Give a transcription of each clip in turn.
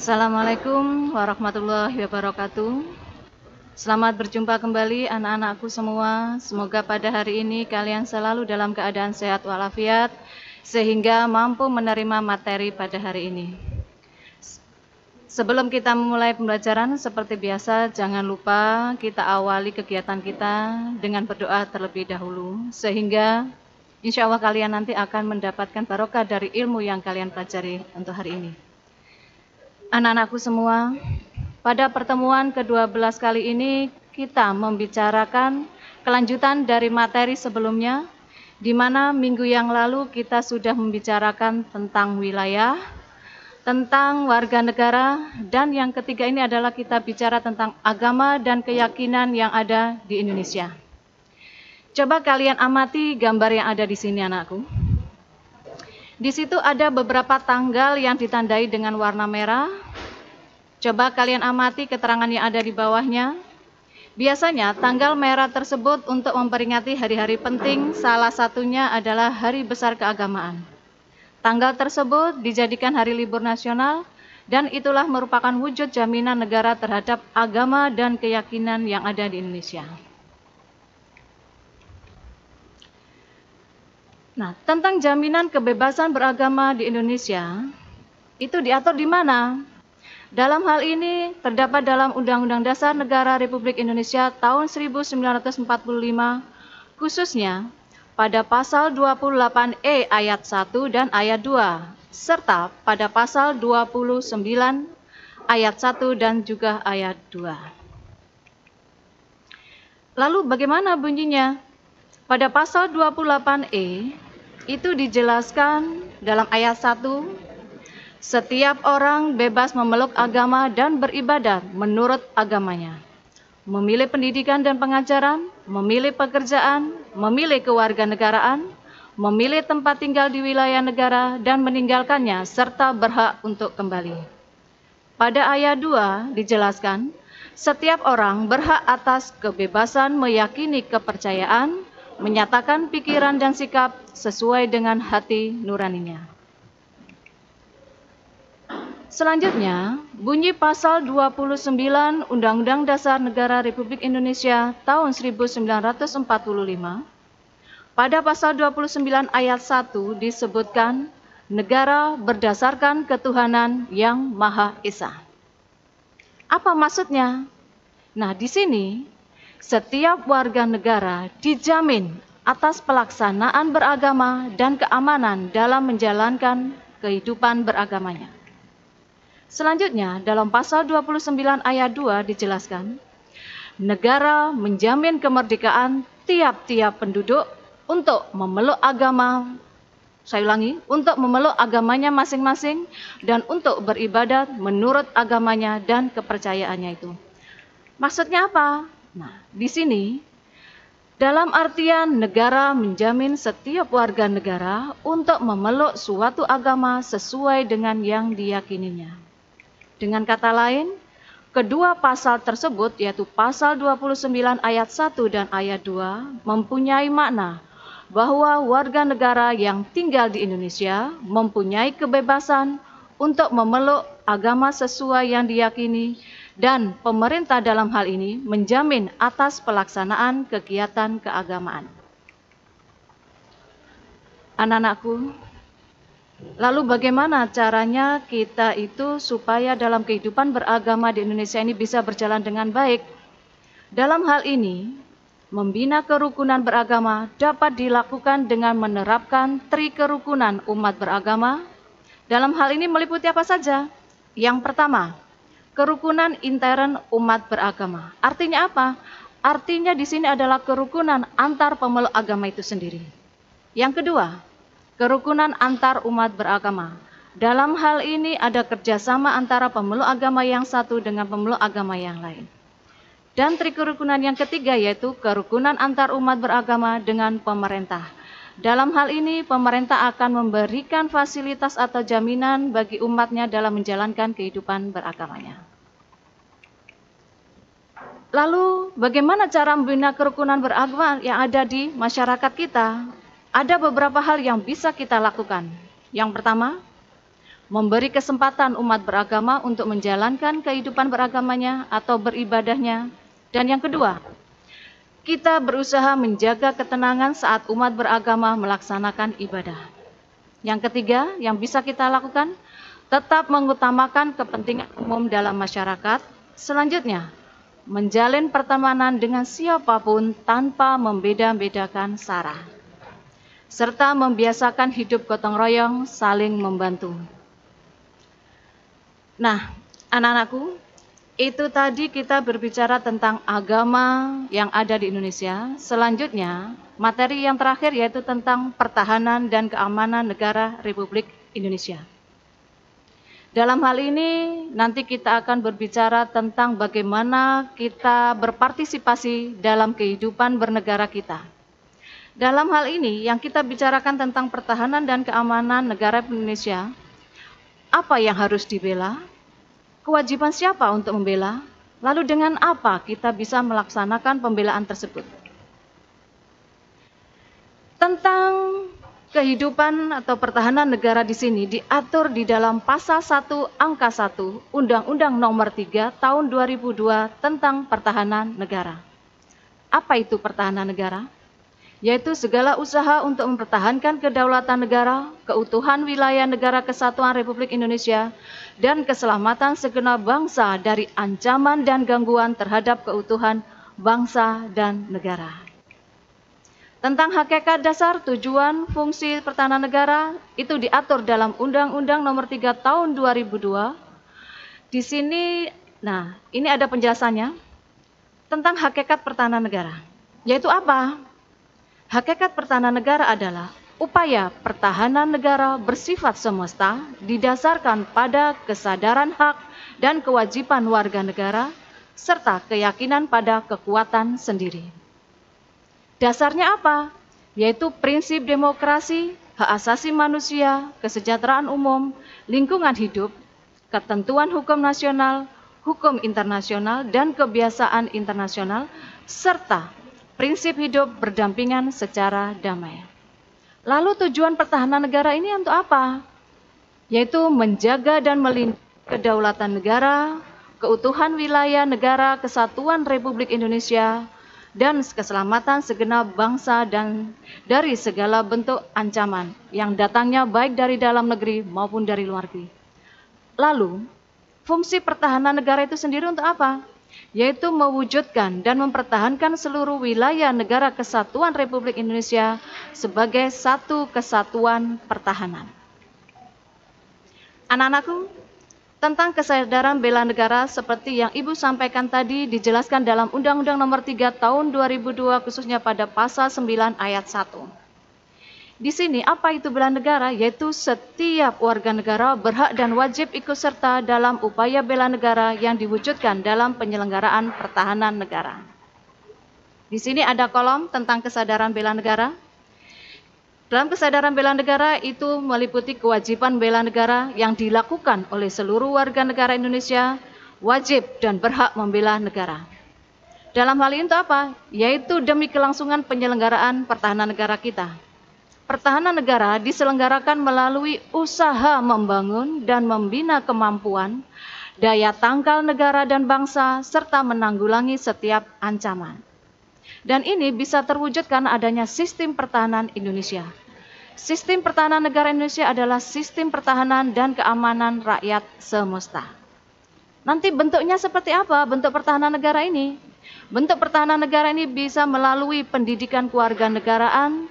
Assalamualaikum warahmatullahi wabarakatuh. Selamat berjumpa kembali anak-anakku semua. Semoga pada hari ini kalian selalu dalam keadaan sehat walafiat sehingga mampu menerima materi pada hari ini. Sebelum kita memulai pembelajaran, seperti biasa jangan lupa kita awali kegiatan kita dengan berdoa terlebih dahulu, sehingga insya Allah kalian nanti akan mendapatkan barokah dari ilmu yang kalian pelajari untuk hari ini. Anak-anakku semua, pada pertemuan ke-12 kali ini kita membicarakan kelanjutan dari materi sebelumnya, di mana minggu yang lalu kita sudah membicarakan tentang wilayah, tentang warga negara, dan yang ketiga ini adalah kita bicara tentang agama dan keyakinan yang ada di Indonesia. Coba kalian amati gambar yang ada di sini, anakku. Di situ ada beberapa tanggal yang ditandai dengan warna merah. Coba kalian amati keterangan yang ada di bawahnya. Biasanya tanggal merah tersebut untuk memperingati hari-hari penting, salah satunya adalah Hari Besar Keagamaan. Tanggal tersebut dijadikan hari libur nasional dan itulah merupakan wujud jaminan negara terhadap agama dan keyakinan yang ada di Indonesia. Nah, tentang jaminan kebebasan beragama di Indonesia, itu diatur di mana? Dalam hal ini terdapat dalam Undang-Undang Dasar Negara Republik Indonesia tahun 1945, khususnya pada pasal 28E ayat 1 dan ayat 2, serta pada pasal 29 ayat 1 dan juga ayat 2. Lalu bagaimana bunyinya? Pada pasal 28E, itu dijelaskan dalam ayat 1, setiap orang bebas memeluk agama dan beribadat menurut agamanya, memilih pendidikan dan pengajaran, memilih pekerjaan, memilih kewarganegaraan, memilih tempat tinggal di wilayah negara dan meninggalkannya, serta berhak untuk kembali. Pada ayat 2 dijelaskan, setiap orang berhak atas kebebasan meyakini kepercayaan, menyatakan pikiran dan sikap sesuai dengan hati nuraninya. Selanjutnya, bunyi pasal 29 Undang-Undang Dasar Negara Republik Indonesia tahun 1945. Pada pasal 29 ayat 1 disebutkan, negara berdasarkan ketuhanan yang Maha Esa. Apa maksudnya? Nah, di sini setiap warga negara dijamin atas pelaksanaan beragama dan keamanan dalam menjalankan kehidupan beragamanya. Selanjutnya, dalam pasal 29 ayat 2 dijelaskan, negara menjamin kemerdekaan tiap-tiap penduduk untuk memeluk agama, saya ulangi, untuk memeluk agamanya masing-masing dan untuk beribadat menurut agamanya dan kepercayaannya itu. Maksudnya apa? Nah, di sini dalam artian negara menjamin setiap warga negara untuk memeluk suatu agama sesuai dengan yang diyakininya. Dengan kata lain, kedua pasal tersebut yaitu pasal 29 ayat 1 dan ayat 2 mempunyai makna bahwa warga negara yang tinggal di Indonesia mempunyai kebebasan untuk memeluk agama sesuai yang diyakini, dan pemerintah dalam hal ini menjamin atas pelaksanaan kegiatan keagamaan. Anak-anakku, lalu bagaimana caranya kita itu supaya dalam kehidupan beragama di Indonesia ini bisa berjalan dengan baik? Dalam hal ini, membina kerukunan beragama dapat dilakukan dengan menerapkan tri kerukunan umat beragama. Dalam hal ini meliputi apa saja? Yang pertama, kerukunan intern umat beragama. Artinya apa? Artinya di sini adalah kerukunan antar pemeluk agama itu sendiri. Yang kedua, kerukunan antar umat beragama. Dalam hal ini ada kerjasama antara pemeluk agama yang satu dengan pemeluk agama yang lain. Dan trikerukunan yang ketiga yaitu kerukunan antar umat beragama dengan pemerintah. Dalam hal ini pemerintah akan memberikan fasilitas atau jaminan bagi umatnya dalam menjalankan kehidupan beragamanya. Lalu bagaimana cara membina kerukunan beragama yang ada di masyarakat kita? Ada beberapa hal yang bisa kita lakukan. Yang pertama, memberi kesempatan umat beragama untuk menjalankan kehidupan beragamanya atau beribadahnya. Dan yang kedua, kita berusaha menjaga ketenangan saat umat beragama melaksanakan ibadah. Yang ketiga, yang bisa kita lakukan, tetap mengutamakan kepentingan umum dalam masyarakat. Selanjutnya, menjalin pertemanan dengan siapapun tanpa membeda-bedakan sara, serta membiasakan hidup gotong royong saling membantu. Nah, anak-anakku, itu tadi kita berbicara tentang agama yang ada di Indonesia. Selanjutnya, materi yang terakhir yaitu tentang pertahanan dan keamanan negara Republik Indonesia. Dalam hal ini, nanti kita akan berbicara tentang bagaimana kita berpartisipasi dalam kehidupan bernegara kita. Dalam hal ini, yang kita bicarakan tentang pertahanan dan keamanan negara Indonesia, apa yang harus dibela? Kewajiban siapa untuk membela? Lalu dengan apa kita bisa melaksanakan pembelaan tersebut? Tentang kehidupan atau pertahanan negara di sini diatur di dalam pasal 1 angka 1 Undang-Undang Nomor 3 Tahun 2002 tentang pertahanan negara. Apa itu pertahanan negara? Yaitu segala usaha untuk mempertahankan kedaulatan negara, keutuhan wilayah negara kesatuan Republik Indonesia, dan keselamatan segenap bangsa dari ancaman dan gangguan terhadap keutuhan bangsa dan negara. Tentang hakikat dasar, tujuan, fungsi pertahanan negara itu diatur dalam Undang-Undang Nomor 3 Tahun 2002. Di sini, ini ada penjelasannya tentang hakikat pertahanan negara. Yaitu apa? Hakikat pertahanan negara adalah upaya pertahanan negara bersifat semesta didasarkan pada kesadaran hak dan kewajiban warga negara serta keyakinan pada kekuatan sendiri. Dasarnya apa? Yaitu prinsip demokrasi, hak asasi manusia, kesejahteraan umum, lingkungan hidup, ketentuan hukum nasional, hukum internasional, dan kebiasaan internasional, serta prinsip hidup berdampingan secara damai. Lalu tujuan pertahanan negara ini untuk apa? Yaitu menjaga dan melindungi kedaulatan negara, keutuhan wilayah negara kesatuan Republik Indonesia, dan keselamatan segenap bangsa dan dari segala bentuk ancaman yang datangnya baik dari dalam negeri maupun dari luar negeri. Lalu, fungsi pertahanan negara itu sendiri untuk apa? Yaitu mewujudkan dan mempertahankan seluruh wilayah negara kesatuan Republik Indonesia sebagai satu kesatuan pertahanan. Anak-anakku, tentang kesadaran bela negara seperti yang Ibu sampaikan tadi dijelaskan dalam Undang-Undang Nomor 3 Tahun 2002 khususnya pada pasal 9 ayat 1. Di sini apa itu bela negara? Yaitu setiap warga negara berhak dan wajib ikut serta dalam upaya bela negara yang diwujudkan dalam penyelenggaraan pertahanan negara. Di sini ada kolom tentang kesadaran bela negara. Dalam kesadaran bela negara itu meliputi kewajiban bela negara yang dilakukan oleh seluruh warga negara Indonesia, wajib dan berhak membela negara. Dalam hal ini itu apa? Yaitu demi kelangsungan penyelenggaraan pertahanan negara kita. Pertahanan negara diselenggarakan melalui usaha membangun dan membina kemampuan, daya tangkal negara dan bangsa, serta menanggulangi setiap ancaman. Dan ini bisa terwujud karena adanya sistem pertahanan Indonesia. Sistem pertahanan negara Indonesia adalah sistem pertahanan dan keamanan rakyat semesta. Nanti bentuknya seperti apa bentuk pertahanan negara ini? Bentuk pertahanan negara ini bisa melalui pendidikan kewarganegaraan,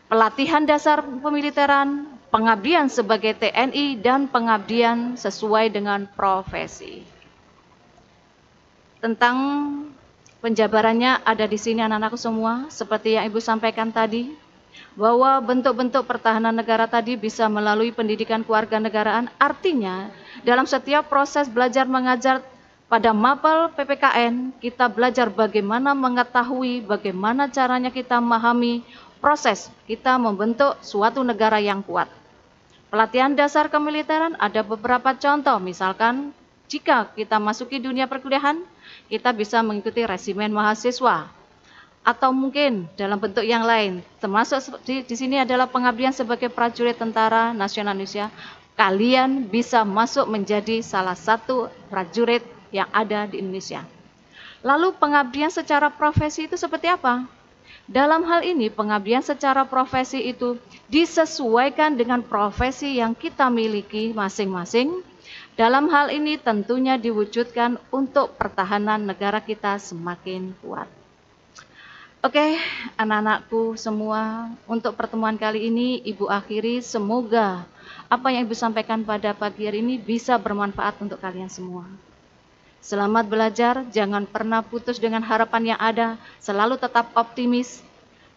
pelatihan dasar pemiliteran, pengabdian sebagai TNI, dan pengabdian sesuai dengan profesi. Tentang penjabarannya ada di sini anak-anakku semua, seperti yang Ibu sampaikan tadi, bahwa bentuk-bentuk pertahanan negara tadi bisa melalui pendidikan kewarganegaraan, artinya dalam setiap proses belajar mengajar pada mapel PPKN, kita belajar bagaimana mengetahui, bagaimana caranya kita memahami proses kita membentuk suatu negara yang kuat. Pelatihan dasar kemiliteran ada beberapa contoh, misalkan jika kita masuki dunia perkuliahan, kita bisa mengikuti resimen mahasiswa, atau mungkin dalam bentuk yang lain, termasuk di sini adalah pengabdian sebagai prajurit Tentara Nasional Indonesia, kalian bisa masuk menjadi salah satu prajurit yang ada di Indonesia. Lalu pengabdian secara profesi itu seperti apa? Dalam hal ini pengabdian secara profesi itu disesuaikan dengan profesi yang kita miliki masing-masing. Dalam hal ini tentunya diwujudkan untuk pertahanan negara kita semakin kuat. Oke, anak-anakku semua, untuk pertemuan kali ini Ibu akhiri. Semoga apa yang Ibu sampaikan pada pagi hari ini bisa bermanfaat untuk kalian semua. Selamat belajar, jangan pernah putus dengan harapan yang ada, selalu tetap optimis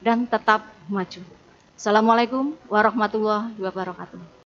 dan tetap maju. Assalamualaikum warahmatullahi wabarakatuh.